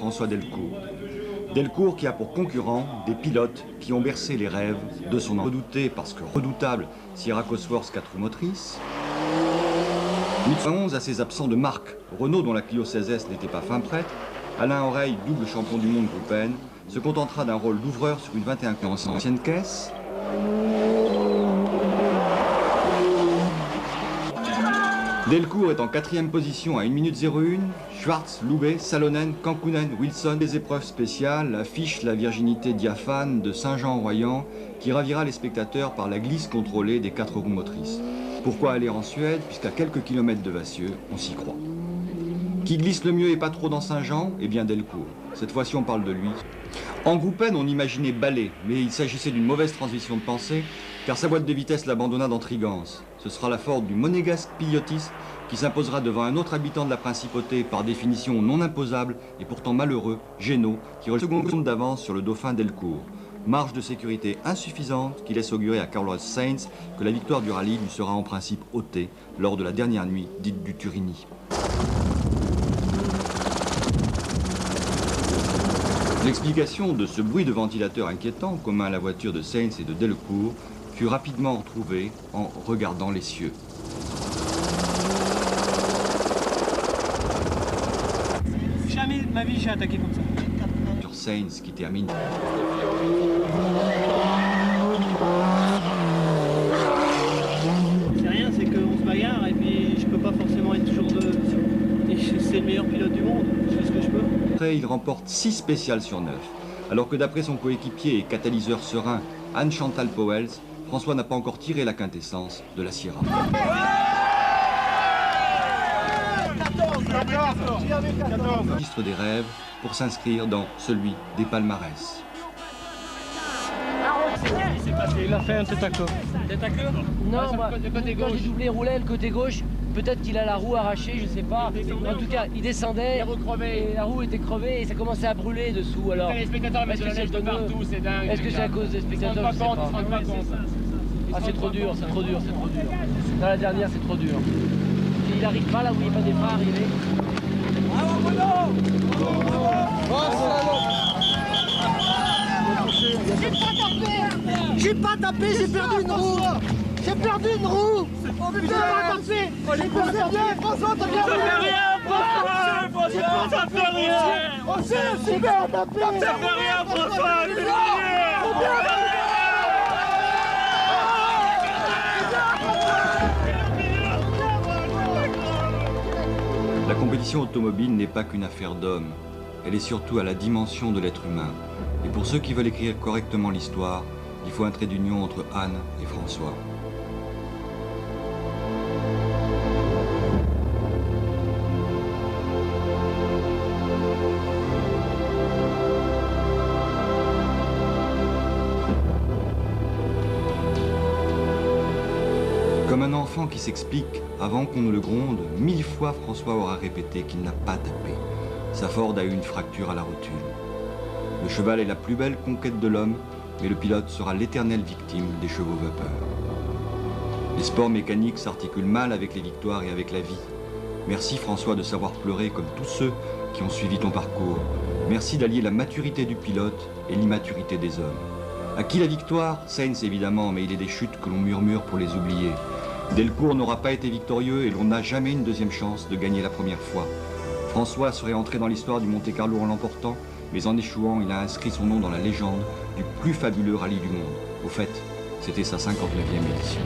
François Delcourt. Delcourt qui a pour concurrent des pilotes qui ont bercé les rêves de son redouté, parce que redoutable, Sierra Cosworth 4 roues motrices. 1911 à ses absents de marque, Renault dont la Clio 16S n'était pas fin prête, Alain Oreille, double champion du monde Groupe N, se contentera d'un rôle d'ouvreur sur une 21 ancienne caisse. Delcourt est en 4e position à 1 minute 01. Schwartz, Loubet, Salonen, Kankkunen, Wilson. Les épreuves spéciales affichent la virginité diaphane de Saint-Jean-Royan qui ravira les spectateurs par la glisse contrôlée des 4 roues motrices. Pourquoi aller en Suède, puisqu'à quelques kilomètres de Vassieux, on s'y croit. Qui glisse le mieux et pas trop dans Saint-Jean? Eh bien Delcourt. Cette fois-ci on parle de lui. En Groupe N, on imaginait Ballet, mais il s'agissait d'une mauvaise transition de pensée, car sa boîte de vitesse l'abandonna dans Trigance. Ce sera la Ford du monégasque Piliotis qui s'imposera devant un autre habitant de la principauté, par définition non imposable et pourtant malheureux, Génaud, qui aurait le second d'avance sur le dauphin Delcourt. Marge de sécurité insuffisante qui laisse augurer à Carlos Sainz que la victoire du rallye lui sera en principe ôtée lors de la dernière nuit dite du Turini. L'explication de ce bruit de ventilateur inquiétant, commun à la voiture de Sainz et de Delcourt, fut rapidement retrouvée en regardant les cieux. Jamais de ma vie j'ai attaqué comme ça. Sur Sainz qui termine. C'est rien, c'est qu'on se bagarre et puis je peux pas forcément être toujours de... C'est le meilleur pilote du monde, je fais ce que je peux. Après, il remporte 6 spéciales sur 9, alors que d'après son coéquipier et catalyseur serein, Anne-Chantal Powells, François n'a pas encore tiré la quintessence de la Sierra. Registre des rêves pour s'inscrire dans celui des palmarès. Il a fait un tête à queue. Tête à queue? Non, moi, quand j'ai doublé roulait le côté gauche, peut-être qu'il a la roue arrachée, je sais pas. En tout cas, il descendait, et la roue était crevée et ça commençait à brûler dessous. Alors, les spectateurs mettent de la neige de partout, c'est dingue. Est-ce que c'est à cause des spectateurs? Je sais pas. Ah, c'est trop dur, c'est trop dur, c'est trop dur. Dans la dernière, c'est trop dur. Il n'arrive pas là où il n'y a pas des phares, il est... J'ai pas tapé, j'ai perdu une roue. J'ai perdu une roue. J'ai pas tapé. J'ai perdu bien. François, t'as bien roulé. François, ça fait rien. C'est bien tapé. Ça fait rien, François. La compétition automobile n'est pas qu'une affaire d'hommes. Elle est surtout à la dimension de l'être humain. Et pour ceux qui veulent écrire correctement l'histoire, il faut un trait d'union entre Anne et François. Comme un enfant qui s'explique avant qu'on ne le gronde, 1000 fois François aura répété qu'il n'a pas tapé. Sa Ford a eu une fracture à la rotule. Le cheval est la plus belle conquête de l'homme, mais le pilote sera l'éternelle victime des chevaux vapeur. Les sports mécaniques s'articulent mal avec les victoires et avec la vie. Merci François de savoir pleurer comme tous ceux qui ont suivi ton parcours. Merci d'allier la maturité du pilote et l'immaturité des hommes. À qui la victoire? Sainz évidemment, mais il est des chutes que l'on murmure pour les oublier. Delcourt n'aura pas été victorieux et l'on n'a jamais une deuxième chance de gagner la première fois. François serait entré dans l'histoire du Monte-Carlo en l'emportant, mais en échouant, il a inscrit son nom dans la légende du plus fabuleux rallye du monde. Au fait, c'était sa 59e édition.